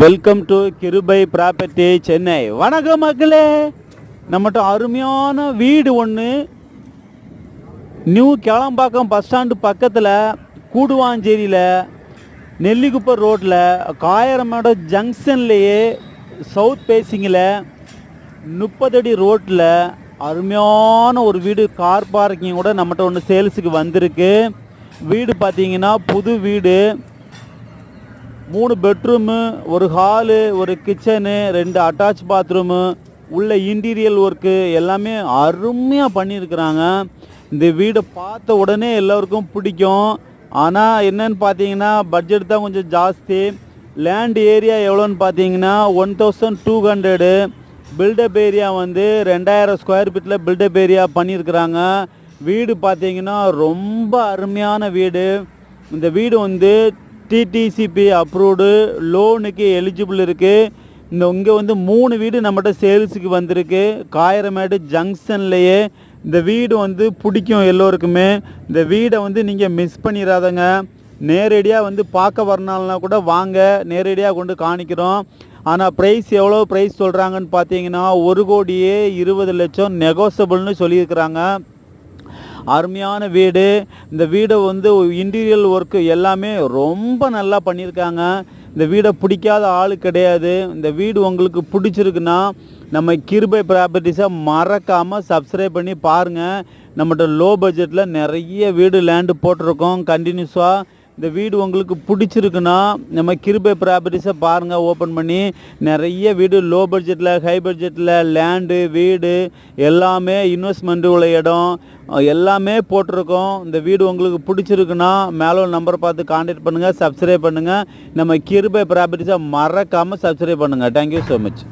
Welcome to கிருபை property Chennai. வணக்கம் மக்களே, நம்மகிட்ட அருமையான வீடு ஒன்று நியூ கேளம்பாக்கம் பஸ் ஸ்டாண்டு பக்கத்தில் கூடுவாஞ்சேரியில் நெல்லிக்குப்பம் ரோட்டில் காயரமேட ஜங்ஷன்லேயே சவுத் பேசிங்கில் 30 அடி ரோட்டில் அருமையான ஒரு வீடு, கார் பார்க்கிங் கூட நம்மகிட்ட ஒன்று சேல்ஸுக்கு வந்திருக்கு. வீடு பார்த்தீங்கன்னா புது வீடு, 3 பெட்ரூமு, ஒரு ஹாலு, ஒரு கிச்சனு, 2 அட்டாச் பாத்ரூமு, உள்ள இன்டீரியல் ஒர்க்கு எல்லாமே அருமையாக பண்ணியிருக்கிறாங்க. இந்த வீடை பார்த்த உடனே எல்லோருக்கும் பிடிக்கும். ஆனால் என்னன்னு பார்த்தீங்கன்னா பட்ஜெட் தான் கொஞ்சம் ஜாஸ்தி. லேண்ட் ஏரியா எவ்வளோன்னு பார்த்தீங்கன்னா 1200. பில்டப் ஏரியா வந்து 2000 ஸ்கொயர் ஃபீட்டில் பில்டப் ஏரியா பண்ணியிருக்கிறாங்க. வீடு பார்த்தீங்கன்னா ரொம்ப அருமையான வீடு. இந்த வீடு வந்து டிடிசிபி அப்ரூவ்டு, லோனுக்கு எலிஜிபிள் இருக்குது. இங்கே வந்து 3 வீடு நம்மகிட்ட சேல்ஸுக்கு வந்திருக்கு. காயரமேடு ஜங்ஷன்லேயே இந்த வீடு வந்து பிடிக்கும் எல்லோருக்குமே. இந்த வீடை வந்து நீங்கள் மிஸ் பண்ணிடாதங்க. நேரடியாக வந்து பார்க்க வரனாலனா கூட வாங்க, நேரடியாக கொண்டு காணிக்கிறோம். ஆனால் ப்ரைஸ் எவ்வளோ ப்ரைஸ் சொல்கிறாங்கன்னு பார்த்தீங்கன்னா 1,20,00,000 நெகோசபிள்னு சொல்லியிருக்கிறாங்க. அருமையான வீடு. இந்த வீடை வந்து இன்டீரியல் ஒர்க்கு எல்லாமே ரொம்ப நல்லா பண்ணியிருக்காங்க. இந்த வீடை பிடிக்காத ஆள் கிடையாது. இந்த வீடு உங்களுக்கு பிடிச்சிருக்குன்னா நம்ம கிருபை ப்ராப்பர்ட்டிஸை மறக்காமல் சப்ஸ்கிரைப் பண்ணி பாருங்கள். நம்மகிட்ட லோ பட்ஜெட்டில் நிறைய வீடு லேண்டு போட்டிருக்கோம் கண்டினியூஸாக. இந்த வீடு உங்களுக்கு பிடிச்சிருக்குன்னா நம்ம கிருபை ப்ராப்பர்ட்டிஸை பாருங்கள், ஓப்பன் பண்ணி நிறைய வீடு லோ பட்ஜெட்டில், ஹை பட்ஜெட்டில் லேண்டு, வீடு எல்லாமே இன்வெஸ்ட்மெண்ட்டு உள்ள இடம் எல்லாமே போட்டிருக்கோம். இந்த வீடு உங்களுக்கு பிடிச்சிருக்குன்னா மேலே ஒரு நம்பரை பார்த்து கான்டாக்ட் பண்ணுங்கள், சப்ஸ்கிரைப் பண்ணுங்கள். நம்ம கிருபை ப்ராப்பர்ட்டிஸை மறக்காமல் சப்ஸ்கிரைப் பண்ணுங்கள். Thank you so much.